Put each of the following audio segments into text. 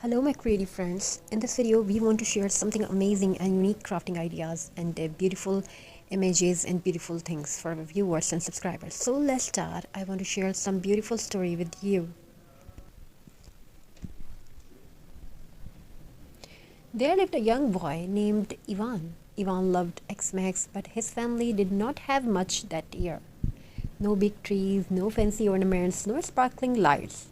Hello my creative friends. In this video we want to share something amazing and unique crafting ideas and beautiful images and beautiful things for our viewers and subscribers. So let's start. I want to share some beautiful story with you. There lived a young boy named Ivan. Ivan loved X-Max, but his family did not have much that year. No big trees, no fancy ornaments, no sparkling lights.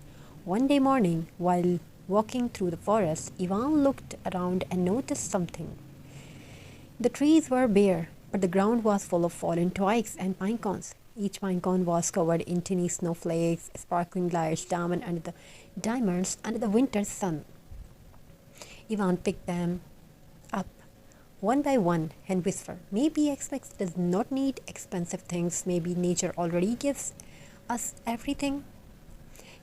One day morning, while walking through the forest, Ivan looked around and noticed something. The trees were bare, but the ground was full of fallen twigs and pine cones. Each pine cone was covered in tiny snowflakes, sparkling lights, diamonds under the winter sun. Ivan picked them up one by one and whispered, "Maybe X-Max does not need expensive things. Maybe nature already gives us everything."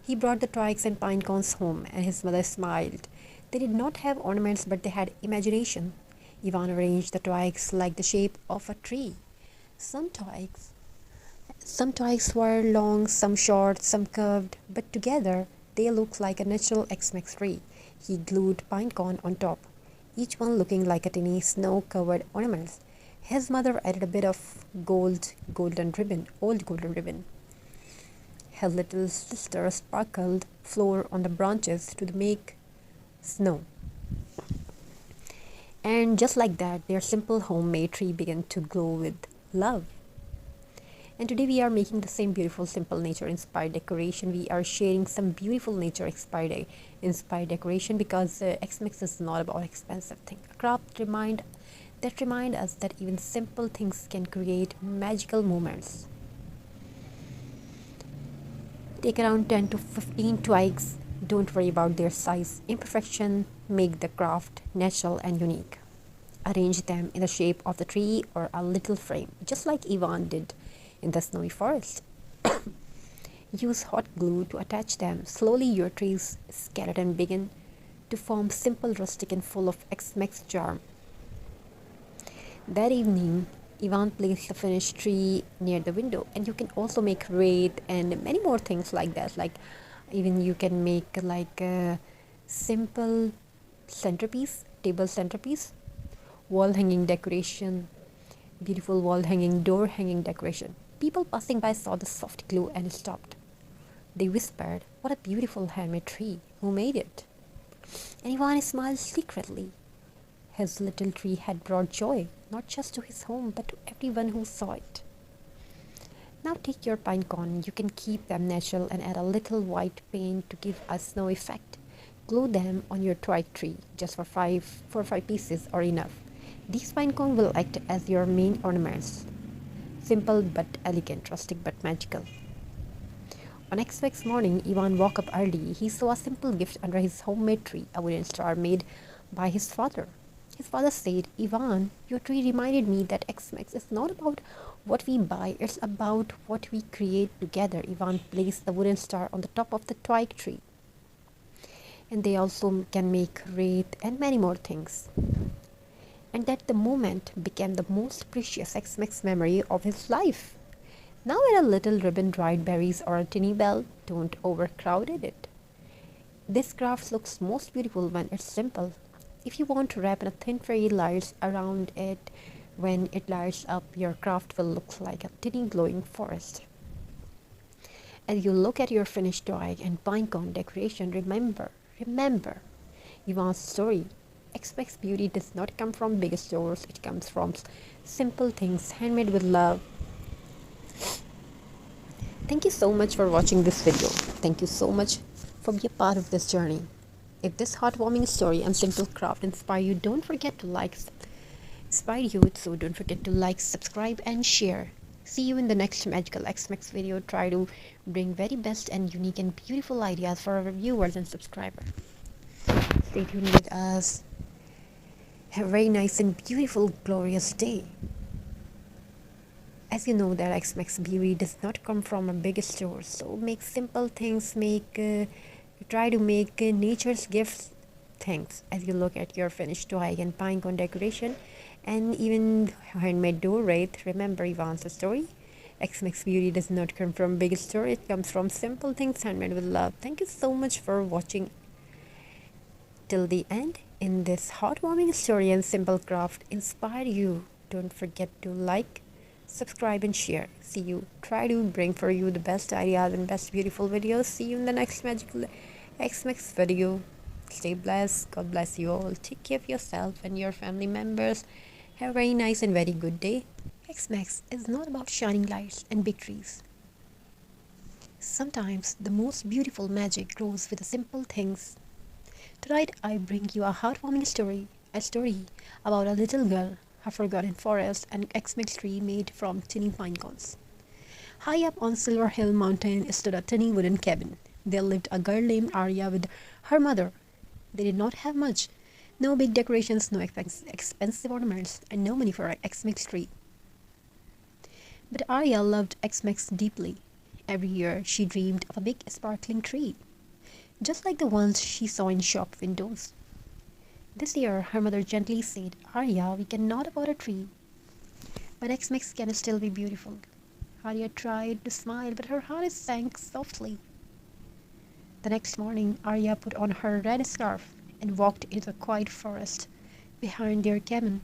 He brought the twigs and pine cones home, and his mother smiled. They did not have ornaments, but they had imagination. Ivan arranged the twigs like the shape of a tree. Some twigs, some twigs were long, some short, some curved, but together they looked like a natural X-Max tree. He glued pine cone on top, each one looking like a tiny snow-covered ornament. His mother added a bit of old golden ribbon. Her little sister sparkled flour on the branches to make snow. And just like that, their simple homemade tree began to glow with love. And today we are making the same beautiful, simple nature-inspired decoration. We are sharing some beautiful nature-inspired decoration because X-Mix is not about expensive things. A craft remind us that even simple things can create magical moments. Take around 10 to 15 twigs. Don't worry about their size. Imperfection make the craft natural and unique. Arrange them in the shape of the tree or a little frame, just like Ivan did in the snowy forest. Use hot glue to attach them. Slowly your tree's skeleton begin to form simple, rustic and full of X-Max charm. That evening, Ivan placed the finished tree near the window, and you can also make wreath and many more things like that. Like even you can make like a simple table centerpiece, wall hanging decoration, beautiful wall hanging, door hanging decoration. People passing by saw the soft glue and stopped. They whispered, "What a beautiful handmade tree! Who made it?" And Ivan smiled secretly. His little tree had brought joy, not just to his home, but to everyone who saw it. Now take your pine cone. You can keep them natural and add a little white paint to give a snow effect. Glue them on your twig tree. Just for 4 or 5 pieces are enough. These pine cones will act as your main ornaments. Simple but elegant, rustic but magical. On X-Wax morning, Ivan woke up early. He saw a simple gift under his homemade tree, a wooden star made by his father. His father said, "Ivan, your tree reminded me that X-Max is not about what we buy, it's about what we create together." Ivan placed the wooden star on the top of the twig tree. And they also can make wreath and many more things. And that the moment became the most precious X-Max memory of his life. Now add a little ribbon, dried berries or a tiny bell. Don't overcrowd it. This craft looks most beautiful when it's simple. If you want to wrap in a thin fairy lights around it, when it lights up, your craft will look like a tiny glowing forest. As you look at your finished twig and pine cone decoration, remember Ivan's story. X-Max beauty does not come from big stores. It comes from simple things, handmade with love. Thank you so much for watching this video. Thank you so much for being a part of this journey. If this heartwarming story and simple craft inspire you, don't forget to subscribe and share. See you in the next magical X-Max video. Try to bring very best and unique and beautiful ideas for our viewers and subscribers. Stay tuned with us. Have a very nice and beautiful, glorious day. As you know that X-Max beauty does not come from a big store, so make simple things, try to make nature's gifts things. As you look at your finished twig and pine cone decoration and even handmade door wreath, remember Ivan's story. X-Max beauty does not come from big store, it comes from simple things handmade with love. Thank you so much for watching till the end. In this heartwarming story and simple craft inspire you, don't forget to like, subscribe, and share. See you. Try to bring for you the best ideas and best beautiful videos. See you in the next magical X-Max video. Stay blessed. God bless you all. Take care of yourself and your family members. Have a very nice and very good day. X-Max is not about shining lights and big trees. Sometimes the most beautiful magic grows with the simple things. Tonight I bring you a heartwarming story, a story about a little girl, her forgotten forest, and X-Max tree made from tiny pine cones. High up on Silver Hill Mountain stood a tiny wooden cabin. There lived a girl named Arya with her mother. They did not have much. No big decorations, no expensive ornaments, and no money for an X-Max tree. But Arya loved X-Max deeply. Every year she dreamed of a big sparkling tree, just like the ones she saw in shop windows. This year her mother gently said, Arya, we cannot afford a tree, but X-Max can still be beautiful. Arya tried to smile, but her heart sank softly. The next morning Arya put on her red scarf and walked into the quiet forest behind their cabin.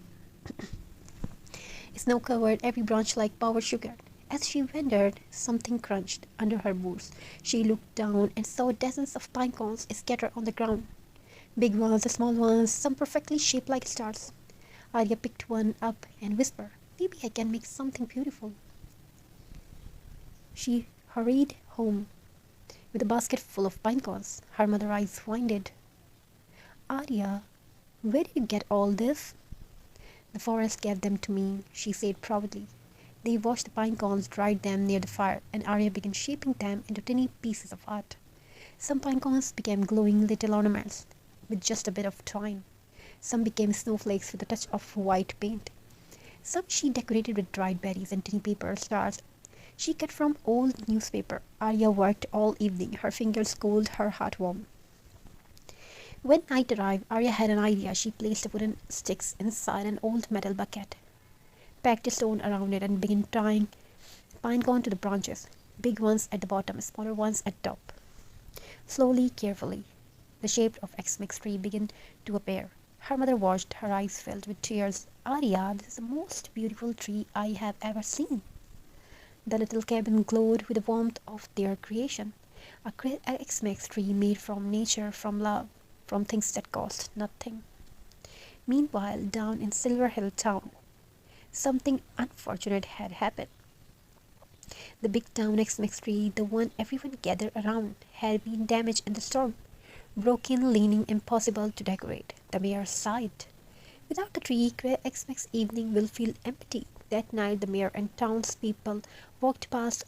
Snow covered every branch like powdered sugar. As she wandered, something crunched under her boots. She looked down and saw dozens of pine cones scattered on the ground. Big ones, small ones, some perfectly shaped like stars. Arya picked one up and whispered, maybe I can make something beautiful. She hurried home with a basket full of pine cones. Her mother's eyes widened. Arya, where did you get all this? The forest gave them to me, she said proudly. They washed the pine cones, dried them near the fire, and Arya began shaping them into tiny pieces of art. Some pine cones became glowing little ornaments with just a bit of twine. Some became snowflakes with a touch of white paint. Some she decorated with dried berries and tiny paper stars she cut from old newspaper. Arya worked all evening, her fingers cold, her heart warm. When night arrived, Arya had an idea. She placed wooden sticks inside an old metal bucket, packed a stone around it, and began tying pine cone to the branches, big ones at the bottom, smaller ones at top. Slowly, carefully, the shape of X-Max tree began to appear. Her mother watched, her eyes filled with tears. Arya, this is the most beautiful tree I have ever seen. The little cabin glowed with the warmth of their creation. A X-Max tree made from nature, from love, from things that cost nothing. Meanwhile, down in Silver Hill town, something unfortunate had happened. The big town X-Max tree, the one everyone gathered around, had been damaged in the storm. Broken, leaning, impossible to decorate. The mayor sighed. Without the tree, X-Max evening will feel empty. That night, the mayor and townspeople walked past